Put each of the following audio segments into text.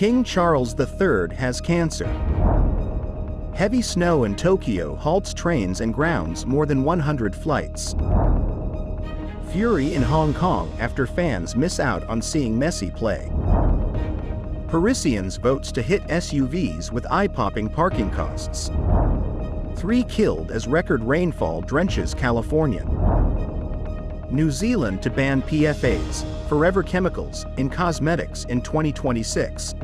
King Charles III has cancer. Heavy snow in Tokyo halts trains and grounds more than 100 flights. Fury in Hong Kong after fans miss out on seeing Messi play. Parisians votes to hit SUVs with eye-popping parking costs. 3 killed as record rainfall drenches California. New Zealand to ban PFAS, forever chemicals, in cosmetics in 2026.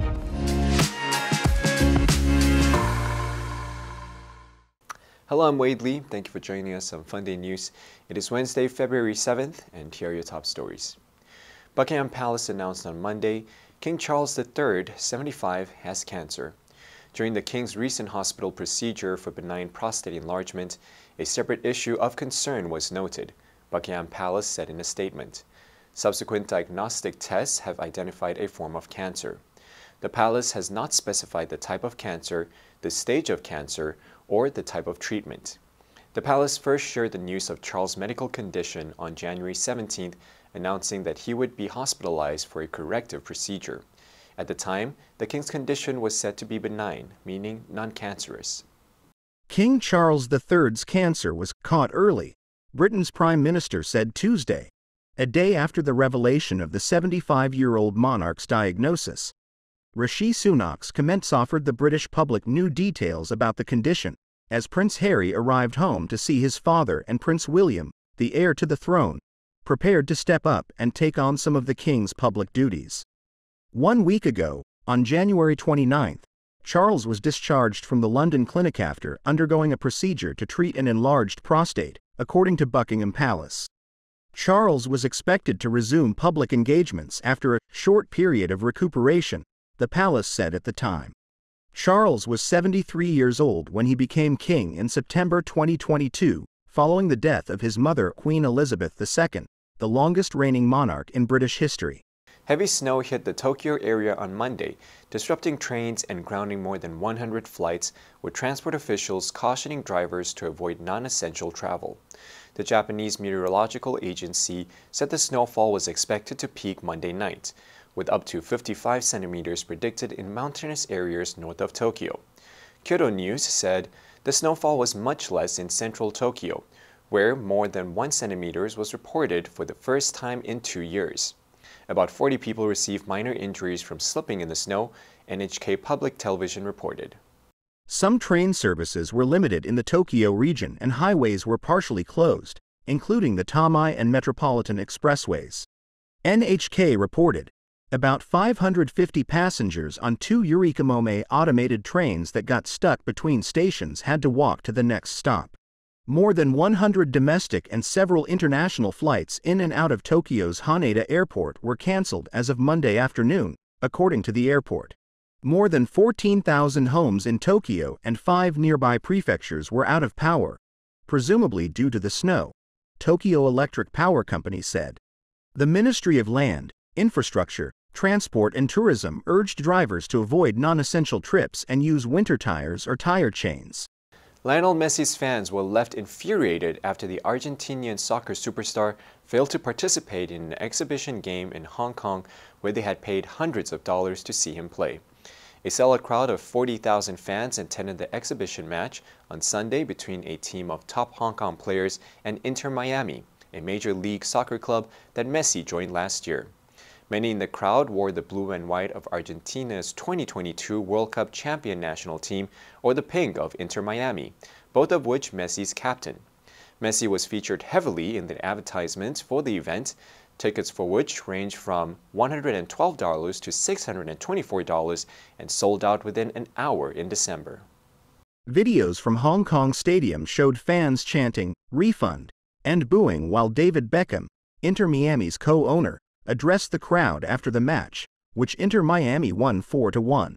Hello, I'm Wade Lee. Thank you for joining us on Funday News. It is Wednesday, February 7th, and here are your top stories. Buckingham Palace announced on Monday, King Charles III, 75, has cancer. During the King's recent hospital procedure for benign prostate enlargement, a separate issue of concern was noted, Buckingham Palace said in a statement. Subsequent diagnostic tests have identified a form of cancer. The palace has not specified the type of cancer, the stage of cancer, or the type of treatment. The palace first shared the news of Charles' medical condition on January 17th, announcing that he would be hospitalized for a corrective procedure. At the time, the king's condition was said to be benign, meaning non-cancerous. King Charles III's cancer was caught early, Britain's Prime Minister said Tuesday, a day after the revelation of the 75-year-old monarch's diagnosis. Rishi Sunak's comments offered the British public new details about the condition, as Prince Harry arrived home to see his father and Prince William, the heir to the throne, prepared to step up and take on some of the king's public duties. 1 week ago, on January 29, Charles was discharged from the London clinic after undergoing a procedure to treat an enlarged prostate, according to Buckingham Palace. Charles was expected to resume public engagements after a short period of recuperation, the palace said at the time. Charles was 73 years old when he became king in September 2022, following the death of his mother Queen Elizabeth II, the longest-reigning monarch in British history. Heavy snow hit the Tokyo area on Monday, disrupting trains and grounding more than 100 flights, with transport officials cautioning drivers to avoid non-essential travel. The Japanese Meteorological Agency said the snowfall was expected to peak Monday night, with up to 55 centimeters predicted in mountainous areas north of Tokyo. Kyodo News said the snowfall was much less in central Tokyo, where more than 1 centimeter was reported for the first time in 2 years. About 40 people received minor injuries from slipping in the snow, NHK Public Television reported. Some train services were limited in the Tokyo region and highways were partially closed, including the Tamai and Metropolitan Expressways. NHK reported about 550 passengers on 2 Yurikamome automated trains that got stuck between stations had to walk to the next stop. More than 100 domestic and several international flights in and out of Tokyo's Haneda Airport were cancelled as of Monday afternoon, according to the airport. More than 14,000 homes in Tokyo and 5 nearby prefectures were out of power, presumably due to the snow, Tokyo Electric Power Company said. The Ministry of Land, Infrastructure, Transport and Tourism urged drivers to avoid non-essential trips and use winter tires or tire chains. Lionel Messi's fans were left infuriated after the Argentinian soccer superstar failed to participate in an exhibition game in Hong Kong where they had paid hundreds of dollars to see him play. A sellout crowd of 40,000 fans attended the exhibition match on Sunday between a team of top Hong Kong players and Inter Miami, a major league soccer club that Messi joined last year. Many in the crowd wore the blue and white of Argentina's 2022 World Cup champion national team or the pink of Inter Miami, both of which Messi's captain. Messi was featured heavily in the advertisements for the event, tickets for which range from $112 to $624 and sold out within an hour in December. Videos from Hong Kong Stadium showed fans chanting, "Refund," and booing while David Beckham, Inter Miami's co-owner, addressed the crowd after the match, which Inter Miami won 4-1.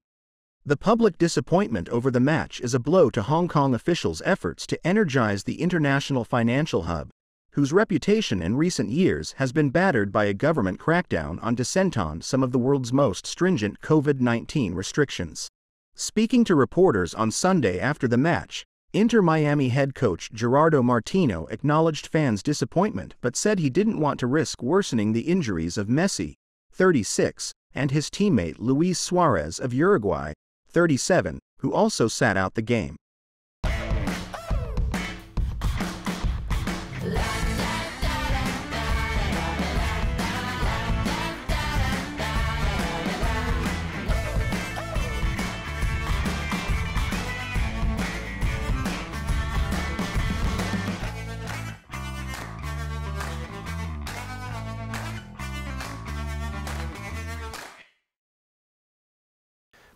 The public disappointment over the match is a blow to Hong Kong officials' efforts to energize the international financial hub, whose reputation in recent years has been battered by a government crackdown on dissent on some of the world's most stringent COVID-19 restrictions. Speaking to reporters on Sunday after the match, Inter Miami head coach Gerardo Martino acknowledged fans' disappointment but said he didn't want to risk worsening the injuries of Messi, 36, and his teammate Luis Suarez of Uruguay, 37, who also sat out the game.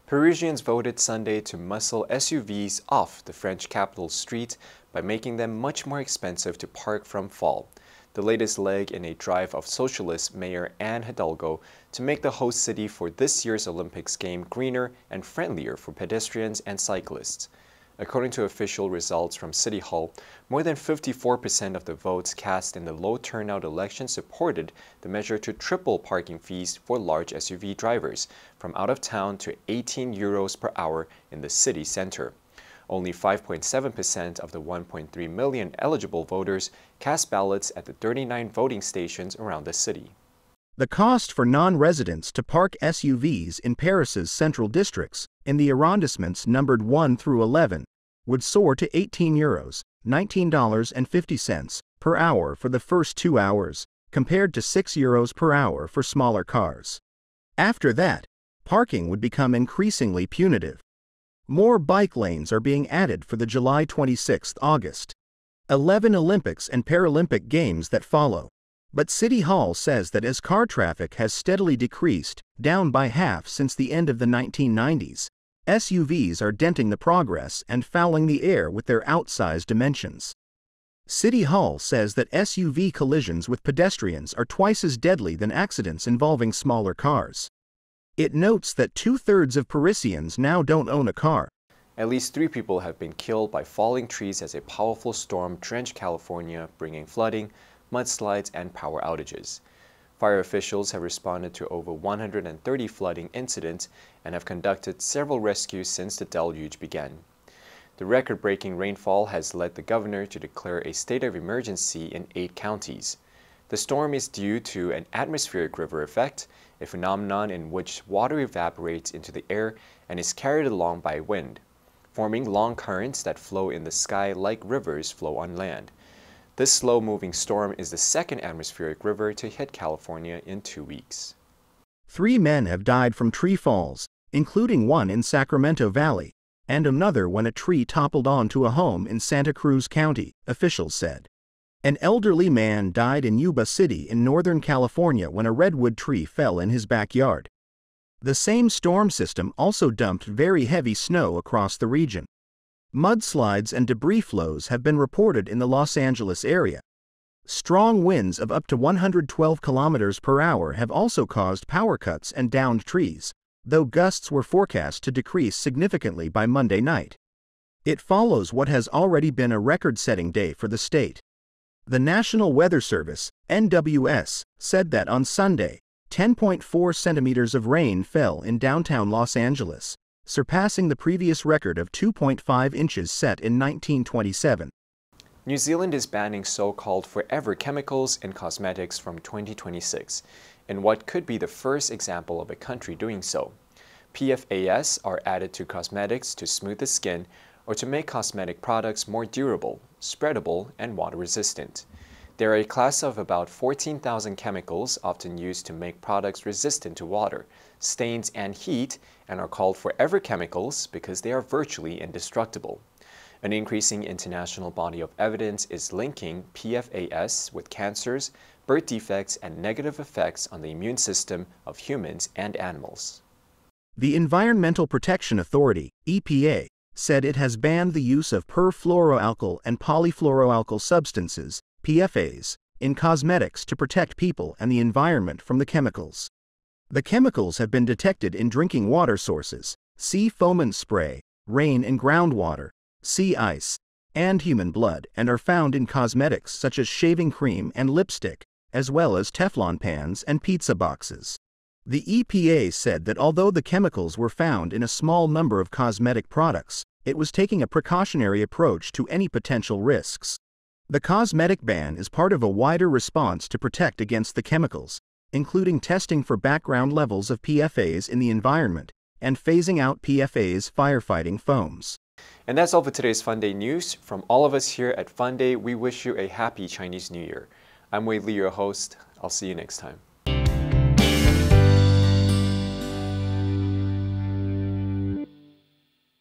Parisians voted Sunday to muscle SUVs off the French capital street by making them much more expensive to park from fall, the latest leg in a drive of socialist Mayor Anne Hidalgo to make the host city for this year's Olympics game greener and friendlier for pedestrians and cyclists. According to official results from City Hall, more than 54% of the votes cast in the low-turnout election supported the measure to triple parking fees for large SUV drivers from out of town to 18 euros per hour in the city center. Only 5.7% of the 1.3 million eligible voters cast ballots at the 39 voting stations around the city. The cost for non-residents to park SUVs in Paris's central districts, in the arrondissements numbered 1 through 11, would soar to 18 euros, $19.50 per hour for the first 2 hours, compared to 6 euros per hour for smaller cars. After that, parking would become increasingly punitive. More bike lanes are being added for the July 26 August 11 Olympics and Paralympic Games that follow. But City Hall says that as car traffic has steadily decreased, down by half since the end of the 1990s, SUVs are denting the progress and fouling the air with their outsized dimensions. City Hall says that SUV collisions with pedestrians are twice as deadly than accidents involving smaller cars. It notes that 2/3 of Parisians now don't own a car. At least 3 people have been killed by falling trees as a powerful storm drenched California, bringing flooding, mudslides, and power outages. Fire officials have responded to over 130 flooding incidents and have conducted several rescues since the deluge began. The record-breaking rainfall has led the governor to declare a state of emergency in 8 counties. The storm is due to an atmospheric river effect, a phenomenon in which water evaporates into the air and is carried along by wind, forming long currents that flow in the sky like rivers flow on land. This slow-moving storm is the second atmospheric river to hit California in 2 weeks. 3 men have died from tree falls, including one in Sacramento Valley, and another when a tree toppled onto a home in Santa Cruz County, officials said. An elderly man died in Yuba City in Northern California when a redwood tree fell in his backyard. The same storm system also dumped very heavy snow across the region. Mudslides and debris flows have been reported in the Los Angeles area. Strong winds of up to 112 kilometers per hour have also caused power cuts and downed trees, though gusts were forecast to decrease significantly by Monday night. It follows what has already been a record-setting day for the state. The National Weather Service, NWS, said that on Sunday, 10.4 centimeters of rain fell in downtown Los Angeles, surpassing the previous record of 2.5 inches set in 1927. New Zealand is banning so-called forever chemicals in cosmetics from 2026, in what could be the first example of a country doing so. PFAS are added to cosmetics to smooth the skin or to make cosmetic products more durable, spreadable, and water-resistant. They are a class of about 14,000 chemicals often used to make products resistant to water, stains, and heat, and are called forever chemicals because they are virtually indestructible. An increasing international body of evidence is linking PFAS with cancers, birth defects, and negative effects on the immune system of humans and animals. The Environmental Protection Authority, EPA, said it has banned the use of perfluoroalkyl and polyfluoroalkyl substances, PFAS, in cosmetics to protect people and the environment from the chemicals. The chemicals have been detected in drinking water sources, sea foamant spray, rain and groundwater, sea ice, and human blood, and are found in cosmetics such as shaving cream and lipstick, as well as Teflon pans and pizza boxes. The EPA said that although the chemicals were found in a small number of cosmetic products, it was taking a precautionary approach to any potential risks. The cosmetic ban is part of a wider response to protect against the chemicals, including testing for background levels of PFAS in the environment and phasing out PFAS firefighting foams. And that's all for today's Funday news. From all of us here at Funday, we wish you a happy Chinese New Year. I'm Wei Li, your host. I'll see you next time.